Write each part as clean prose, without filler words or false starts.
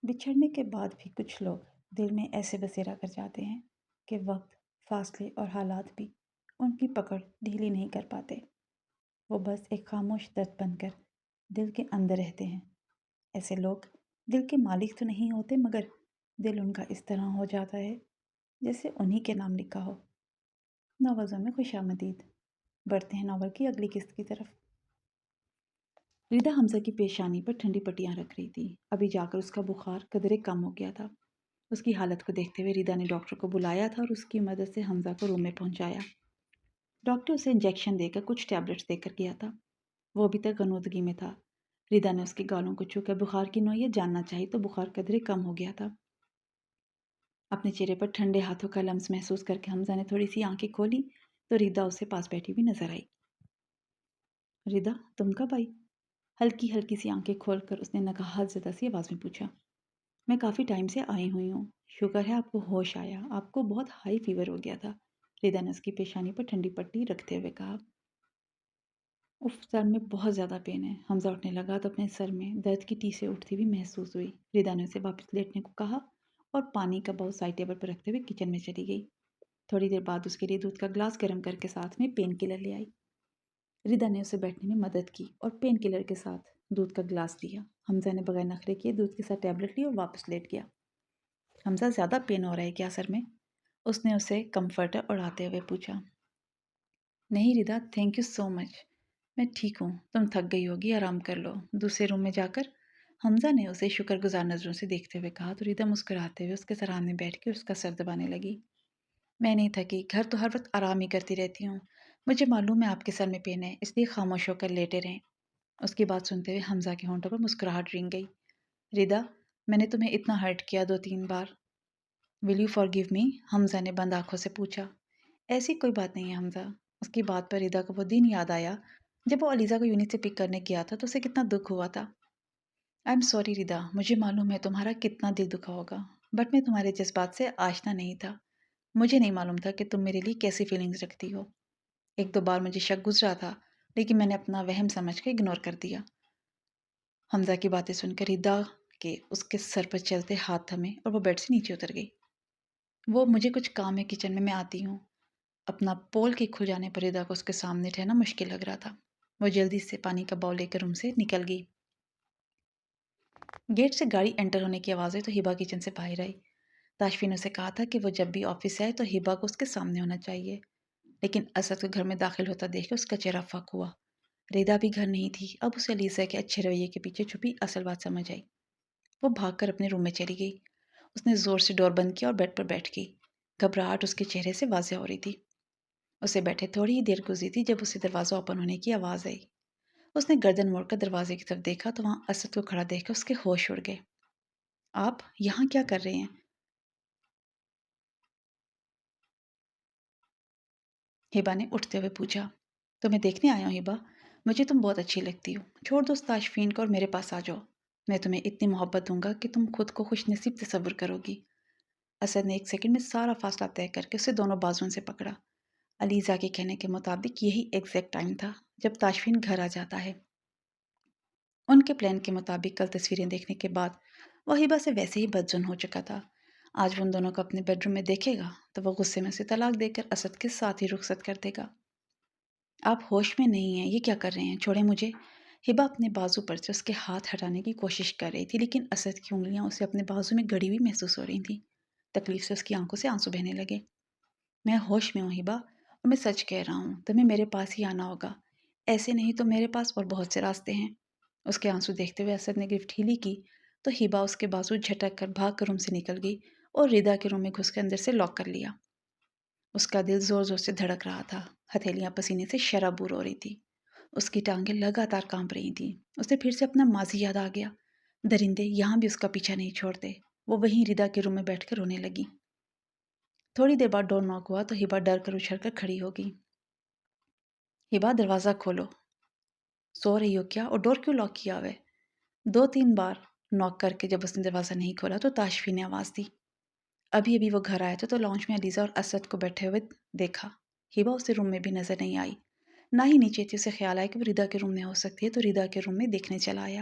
بچھڑنے کے بعد بھی کچھ لوگ دل میں ایسے بسیرا کر جاتے ہیں کہ وقت، فاصلے اور حالات بھی ان کی پکڑ ڈھیلی نہیں کر پاتے۔ وہ بس ایک خاموش درد بن کر دل کے اندر رہتے ہیں۔ ایسے لوگ دل کے مالک تو نہیں ہوتے، مگر دل ان کا اس طرح ہو جاتا ہے جیسے انہی کے نام لکھا ہو۔ ناولزوں میں خوش آمدید۔ بڑھتے ہیں ناول کی اگلی قسط کی طرف۔ ریدا حمزہ کی پیشانی پر ٹھنڈی پٹیاں رکھ رہی تھی۔ ابھی جا کر اس کا بخار قدرے کم ہو گیا تھا۔ اس کی حالت کو دیکھتے ہوئے ریدا نے ڈاکٹر کو بلایا تھا اور اس کی مدد سے حمزہ کو روم میں پہنچایا۔ ڈاکٹر اسے انجیکشن دے کر کچھ ٹیبلٹس دے کر گیا تھا۔ وہ ابھی تک غنودگی میں تھا۔ ریدا نے اس کے گالوں کو چھو کر بخار کی نوعیت جاننا چاہی تو بخار قدرے کم ہو گیا تھا۔ اپنے چہرے پر ٹھنڈے ہاتھوں کا لمس محسوس کر کے حمزہ نے تھوڑی سی آنکھیں کھولی تو ریدا اسے پاس بیٹھی ہوئی نظر آئی۔ ریدا، تم کب آئی؟ ہلکی ہلکی سی آنکھیں کھول کر اس نے نکہت زدہ سی آواز میں پوچھا۔ میں کافی ٹائم سے آئی ہوئی ہوں۔ شکر ہے آپ کو ہوش آیا۔ آپ کو بہت ہائی فیور ہو گیا تھا۔ ریدا نے اس کی پیشانی پر ٹھنڈی پٹی رکھتے ہوئے کہا۔ اف، سر میں بہت زیادہ پین ہے۔ حمزہ اٹھنے لگا تو اپنے سر میں درد کی ٹیسیں اٹھتی ہوئی محسوس ہوئی۔ ریدا نے اسے واپس لیٹنے کو کہا اور پانی کا باؤل سائڈ ٹیبل پر رکھتے ہوئے کچن میں چلی گئی۔ تھوڑی دیر بعد اس کے لیے دودھ کا گلاس گرم کر کے ساتھ میں پین کلر لے آئی۔ ریدا نے اسے بیٹھنے میں مدد کی اور پین کلر کے ساتھ دودھ کا گلاس دیا۔ حمزہ نے بغیر نخرے کیے دودھ کے ساتھ ٹیبلٹ لی اور واپس لیٹ گیا۔ حمزہ، زیادہ پین ہو رہا ہے کیا سر میں؟ اس نے اسے کمفرٹر اڑاتے ہوئے پوچھا۔ نہیں ریدا، تھینک یو سو مچ، میں ٹھیک ہوں۔ تم تھک گئی ہوگی، آرام کر لو۔ دوسرے روم میں جا کر حمزہ نے اسے شکر گزار نظروں سے دیکھتے ہوئے کہا تو ریدا مسکراتے ہوئے اس کے سرانے بیٹھ کے اس کا سر دبانے لگی۔ میں نہیں تھکی، گھر تو ہر وقت آرام ہی کرتی رہتی ہوں۔ مجھے معلوم ہے آپ کے سر میں پین ہے، اس لیے خاموش ہو کر لیٹے رہیں۔ اس کی بات سنتے ہوئے حمزہ کے ہونٹوں پر مسکراہٹ رنگ گئی۔ ریدا، میں نے تمہیں اتنا ہرٹ کیا 2-3 بار۔ ول یو فارگیو می؟ حمزہ نے بند آنکھوں سے پوچھا۔ ایسی کوئی بات نہیں ہے حمزہ۔ اس کی بات پر ریدا کو وہ دن یاد آیا جب وہ علیزہ کو یونٹ سے پک کرنے گیا تھا تو اسے کتنا دکھ ہوا تھا۔ آئی ایم سوری ریدا، مجھے معلوم ہے تمہارا کتنا دل دکھا ہوگا، بٹ میں تمہارے جذبات سے آشنا نہیں تھا۔ مجھے نہیں معلوم تھا کہ تم میرے لیے کیسی فیلنگز رکھتی ہو۔ 1-2 بار مجھے شک گزرا تھا، لیکن میں نے اپنا وہم سمجھ کے اگنور کر دیا۔ حمزہ کی باتیں سن کر ریدا کے اس کے سر پر چلتے ہاتھ تھمے اور وہ بیڈ سے نیچے اتر گئی۔ وہ مجھے کچھ کام ہے کچن میں آتی ہوں۔ اپنا پول کے کھل جانے پر ریدا کو اس کے سامنے ٹھہرنا مشکل لگ رہا تھا۔ وہ جلدی سے پانی کا باؤل لے کر روم سے نکل گئی۔ گیٹ سے گاڑی انٹر ہونے کی آواز آئی تو ہبا کچن سے باہر آئی۔ تاشفی نے اسے کہا تھا کہ وہ جب بھی آفس سے آئے تو ہبا کو اس کے سامنے ہونا چاہیے، لیکن اسد کو گھر میں داخل ہوتا دیکھ کر اس کا چہرہ فک ہوا۔ ریدا بھی گھر نہیں تھی۔ اب اسے علیزہ کے اچھے رویے کے پیچھے چھپی اصل بات سمجھ آئی۔ وہ بھاگ کر اپنے روم میں چلی گئی۔ اس نے زور سے ڈور بند کیا اور بیڈ پر بیٹھ گئی۔ گھبراہٹ اس کے چہرے سے واضح ہو رہی تھی۔ اسے بیٹھے تھوڑی ہی دیر گزری تھی جب اسے دروازہ اوپن ہونے کی آواز آئی۔ اس نے گردن موڑ کر دروازے کی طرف دیکھا تو وہاں اسد کو کھڑا دیکھ کر اس کے ہوش اڑ گئے۔ آپ یہاں کیا کر رہے ہیں؟ ہبا نے اٹھتے ہوئے پوچھا۔ تمہیں دیکھنے آیا ہوں ہبا، مجھے تم بہت اچھی لگتی ہو۔ چھوڑ دو تاشفین کو اور میرے پاس آ جاؤ۔ میں تمہیں اتنی محبت دوں گا کہ تم خود کو خوش نصیب تصور کرو گی۔ اسد نے 1 سیکنڈ میں سارا فاصلہ طے کر کے اسے دونوں بازوؤں سے پکڑا۔ علیزہ کے کہنے کے مطابق یہی ایگزیکٹ ٹائم تھا جب تاشفین گھر آ جاتا ہے۔ ان کے پلان کے مطابق کل تصویریں دیکھنے کے بعد وہ ہبا سے ویسے ہی بدظن ہو چکا تھا۔ آج وہ ان دونوں کو اپنے بیڈ روم میں دیکھے گا تو وہ غصے میں اسے طلاق دے کر اسد کے ساتھ ہی رخصت کر دے گا۔ آپ ہوش میں نہیں ہیں، یہ کیا کر رہے ہیں؟ چھوڑیں مجھے۔ ہبا اپنے بازو پر سے اس کے ہاتھ ہٹانے کی کوشش کر رہی تھی، لیکن اسد کی انگلیاں اسے اپنے بازو میں گڑی ہوئی محسوس ہو رہی تھیں۔ تکلیف سے اس کی آنکھوں سے آنسو بہنے لگے۔ میں ہوش میں ہوں ہبا، اور میں سچ کہہ رہا ہوں، تمہیں میرے پاس ہی آنا ہوگا۔ ایسے نہیں تو میرے پاس اور بہت سے راستے ہیں۔ اس کے آنسو دیکھتے ہوئے اسد نے گرفت ڈھیلی کی تو ہبا اس کے بازو جھٹک کر بھاگ کر روم سے نکل گئی اور ریدا کے روم میں گھس کے اندر سے لاک کر لیا۔ اس کا دل زور زور سے دھڑک رہا تھا، ہتھیلیاں پسینے سے شرابور ہو رہی تھی، اس کی ٹانگیں لگاتار کانپ رہی تھیں۔ اسے پھر سے اپنا ماضی یاد آ گیا۔ درندے یہاں بھی اس کا پیچھا نہیں چھوڑتے۔ وہ وہیں ریدا کے روم میں بیٹھ کر رونے لگی۔ تھوڑی دیر بعد ڈور ناک ہوا تو ہبا ڈر کر اچھل کر کھڑی ہو گئی۔ ہبا، دروازہ کھولو۔ سو رہی ہو کیا؟ اور ڈور کیوں لاک کیا ہوا ہے؟ 2-3 بار ناک کر کے جب اس نے دروازہ نہیں کھولا تو تاشفی نے آواز دی۔ ابھی ابھی وہ گھر آیا تھا تو لانچ میں علیزہ اور اسد کو بیٹھے ہوئے دیکھا۔ ہبا اسے روم میں بھی نظر نہیں آئی، نہ ہی نیچے تھی۔ اسے خیال آیا کہ وہ ریدا کے روم میں ہو سکتی ہے تو ریدا کے روم میں دیکھنے چلا آیا۔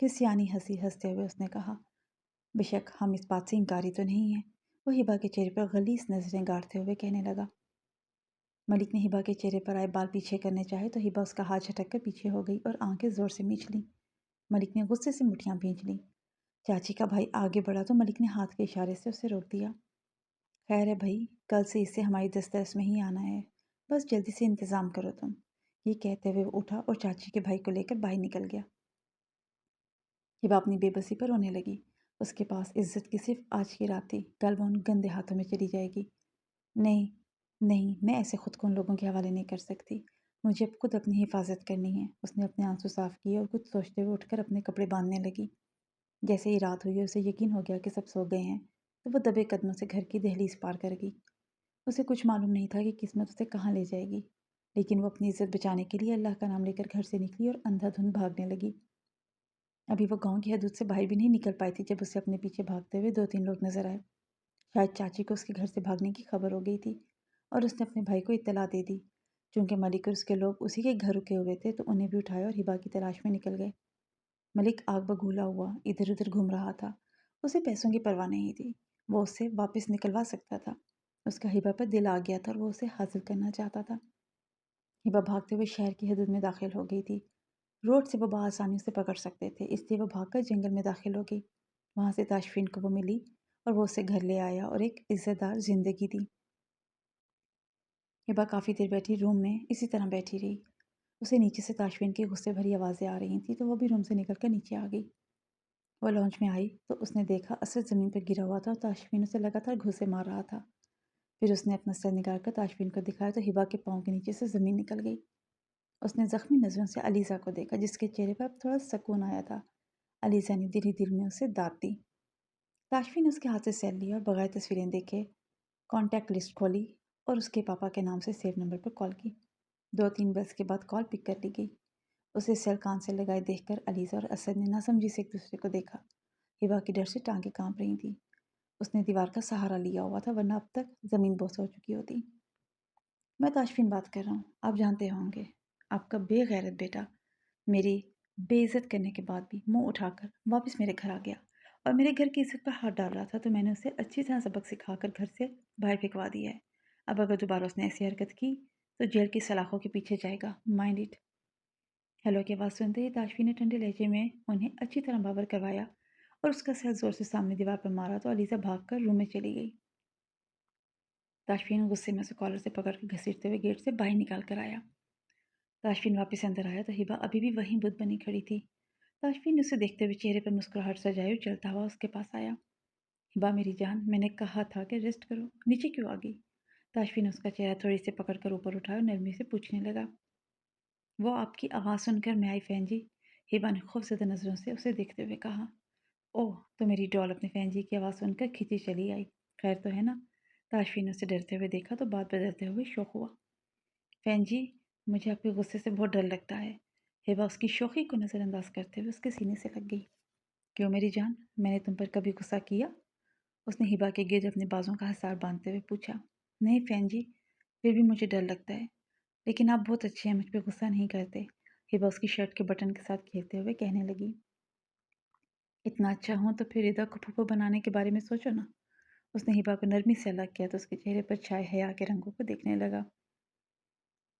کہ سیانی ہنسی ہنستے ہوئے اس نے کہا، بے شک ہم اس بات سے انکاری تو نہیں ہیں۔ وہ ہبا کے چہرے پر غلیظ نظریں گاڑتے ہوئے کہنے لگا۔ ملک نے ہبا کے چہرے پر آئے بال پیچھے کرنے چاہے تو ہبا اس کا ہاتھ جھٹک کر پیچھے ہو گئی اور آنکھیں زور سے میچ لیں۔ ملک نے غصے سے مٹھیاں بھینچ لیں۔ چاچی کا بھائی آگے بڑھا تو ملک نے ہاتھ کے اشارے سے اسے روک دیا۔ خیر ہے بھائی، کل سے اسے ہماری دسترس میں ہی آنا ہے، بس جلدی سے انتظام کرو تم۔ یہ کہتے ہوئے وہ اٹھا اور چاچی کے بھائی کو لے کر باہر نکل گیا۔ ہبا اپنی بے بسی پر رونے لگی۔ اس کے پاس عزت کی صرف آج کی رات تھی، کل وہ ان گندے ہاتھوں میں چلی جائے گی۔ نہیں نہیں، میں ایسے خود کو ان لوگوں کے حوالے نہیں کر سکتی، مجھے اب خود اپنی حفاظت کرنی ہے۔ اس نے اپنے آنسو صاف کیے اور کچھ سوچتے ہوئے اٹھ کر اپنے کپڑے باندھنے لگی۔ جیسے ہی رات ہوئی اسے یقین ہو گیا کہ سب سو گئے ہیں تو وہ دبے قدموں سے گھر کی دہلیز پار کر گئی۔ اسے کچھ معلوم نہیں تھا کہ قسمت اسے کہاں لے جائے گی، لیکن وہ اپنی عزت بچانے کے لیے اللہ کا نام لے کر گھر سے نکلی اور اندھا دھند بھاگنے لگی۔ ابھی وہ گاؤں کی حدود سے باہر بھی نہیں نکل پائی تھی جب اسے اپنے پیچھے بھاگتے ہوئے 2-3 لوگ نظر آئے۔ شاید چاچی کو اس کے گھر سے بھاگنے کی خبر ہو گئی تھی اور اس نے اپنے بھائی کو اطلاع دے دی۔ چونکہ ملک اور اس کے لوگ اسی کے گھر رکے ہوئے تھے تو انہیں بھی اٹھایا اور ہبا کی تلاش میں نکل گئے۔ ملک آگ بگولا ہوا ادھر ادھر گھوم رہا تھا۔ اسے پیسوں کی پرواہ نہیں تھی، وہ اسے واپس نکلوا سکتا تھا۔ اس کا ہبا پر دل آ گیا تھا اور وہ اسے حاصل کرنا چاہتا تھا۔ ہبا بھاگتے ہوئے شہر کی حدود میں داخل ہو گئی تھی۔ روڈ سے وہ بآسانی اسے پکڑ سکتے تھے، اس لیے وہ بھاگ کر جنگل میں داخل ہو گئی۔ وہاں سے تاشفین کو وہ ملی اور وہ اسے گھر لے آیا اور ایک عزت دار زندگی دی۔ ہبا کافی دیر بیٹھی روم میں اسی طرح بیٹھی رہی۔ اسے نیچے سے تاشفین کی غصے بھری آوازیں آ رہی تھیں تو وہ بھی روم سے نکل کر نیچے آ گئی۔ وہ لانچ میں آئی تو اس نے دیکھا اسد زمین پر گرا ہوا تھا اور تاشفین اسے لگاتار گھوسے مار رہا تھا۔ پھر اس نے اپنا سر نکال کر تاشفین کو دکھایا تو ہبا کے پاؤں کے نیچے سے زمین نکل گئی۔ اس نے زخمی نظروں سے علیزہ کو دیکھا جس کے چہرے پر اب تھوڑا سکون آیا تھا۔ علیزہ نے دل ہی دل میں اسے داد دی۔ تاشفین نے اس کے ہاتھ سے سیل لیا اور بغیر تصویریں دیکھے کانٹیکٹ لسٹ کھولی اور اس کے پاپا کے نام سے سیو نمبر پر کال کی۔ 2-3 برس کے بعد کال پک کر لی گئی۔ اسے سیل کان سے لگائے دیکھ کر علیزہ اور اسد نے ناسمجھی سے ایک دوسرے کو دیکھا۔ ہبا کی ڈر سے ٹانگیں کانپ رہی تھیں۔ اس نے دیوار کا سہارا لیا ہوا تھا ورنہ اب تک زمین بوس ہو چکی ہوتی۔ میں تاشفین بات کر رہا ہوں، آپ جانتے ہوں گے، آپ کا بے غیرت بیٹا میری بے عزت کرنے کے بعد بھی منہ اٹھا کر واپس میرے گھر آ گیا اور میرے گھر کی عزت پر ہاتھ ڈال رہا تھا تو میں نے اسے اچھی طرح سبق سکھا کر گھر سے باہر پھینکوا دیا ہے۔ اب اگر دوبارہ اس نے ایسی حرکت کی تو جیل کی سلاخوں کے پیچھے جائے گا، مائنڈ اٹ۔ ہیلو کی آواز سنتے ہی تاشفین نے ٹھنڈے لہجے میں انہیں اچھی طرح باور کروایا اور اس کا سر زور سے سامنے دیوار پر مارا تو علیزہ بھاگ کر روم میں چلی گئی۔ تاشفین غصے میں اسے کالر سے پکڑ کر گھسیٹتے ہوئے گیٹ سے باہر نکال کر آیا۔ تاشفین واپس اندر آیا تو ہبا ابھی بھی وہیں بت بنی کھڑی تھی۔ تاشفین نے اسے دیکھتے ہوئے چہرے پر مسکراہٹ سجائے اور چلتا ہوا اس کے پاس آیا۔ ہبا میری جان، میں نے کہا تھا کہ ریسٹ کرو، نیچے کیوں آ گئی؟ تاشفین نے اس کا چہرہ تھوڑی سے پکڑ کر اوپر اٹھایا اور نرمی سے پوچھنے لگا۔ وہ آپ کی آواز سن کر میں آئی فین جی، ہبا نے خوفزدہ نظروں سے اسے دیکھتے ہوئے کہا۔ اوہ، تو میری ڈال اپنے فین جی کی آواز سن کر کھینچی چلی آئی، خیر تو ہے نا؟ تاشفین نے اسے ڈرتے ہوئے دیکھا تو بات بدلتے ہوئے شوق ہوا۔ فین جی، مجھے آپ کے غصے سے بہت ڈر لگتا ہے۔ ہبا اس کی شوخی کو نظر انداز کرتے ہوئے اس کے سینے سے لگ گئی۔ کیوں میری جان، میں نے تم پر کبھی غصہ کیا؟ اس نے ہبا کے گرد اپنے بازوں کا حصار باندھتے ہوئے پوچھا۔ نہیں فین جی، پھر بھی مجھے ڈر لگتا ہے، لیکن آپ بہت اچھے ہیں، مجھ پہ غصہ نہیں کرتے۔ ہبا اس کی شرٹ کے بٹن کے ساتھ کھیلتے ہوئے کہنے لگی۔ اتنا اچھا ہوں تو پھر ردا کو پھوپھو بنانے کے بارے میں سوچو نا۔ اس نے ہبا کو نرمی سے الگ کیا تو اس کے چہرے پر چھائے حیا کے رنگوں کو دیکھنے لگا۔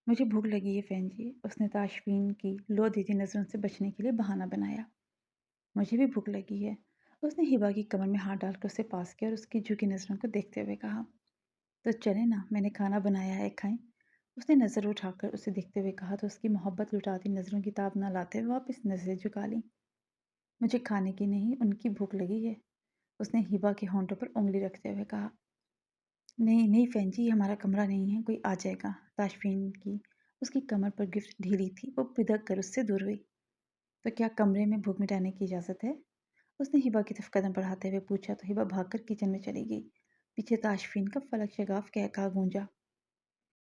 مجھے بھوک لگی ہے فین جی، اس نے تاشفین کی لو دیتی نظروں سے بچنے کے لیے بہانہ بنایا۔ مجھے بھی بھوک لگی ہے، اس نے ہبا کی کمر میں ہاتھ ڈال کر اسے پاس کیا اور اس کی جھکی نظروں کو دیکھتے ہوئے کہا۔ تو چلے نا، میں نے کھانا بنایا ہے، کھائیں؟ اس نے نظر اٹھا کر اسے دیکھتے ہوئے کہا تو اس کی محبت لٹاتی نظروں کی تاب نہ لاتے ہوئے واپس نظریں جھکا لیں۔ مجھے کھانے کی نہیں، ان کی بھوک لگی ہے، اس نے ہبا کے ہونٹوں پر انگلی رکھتے ہوئے کہا۔ نہیں نہیں فین جی، یہ ہمارا کمرہ نہیں ہے، کوئی آ جائے گا۔ تاشفین کی اس کی کمر پر گرفت ڈھیلی تھی، وہ پدک کر اس سے دور ہوئی۔ تو کیا کمرے میں بھوک مٹانے کی اجازت ہے؟ اس نے ہبا کی طرف قدم بڑھاتے ہوئے پوچھا تو ہبا بھاگ کر کچن میں چلی گئی۔ پیچھے تاشفین کا فلک شگاف کہکہا گونجا۔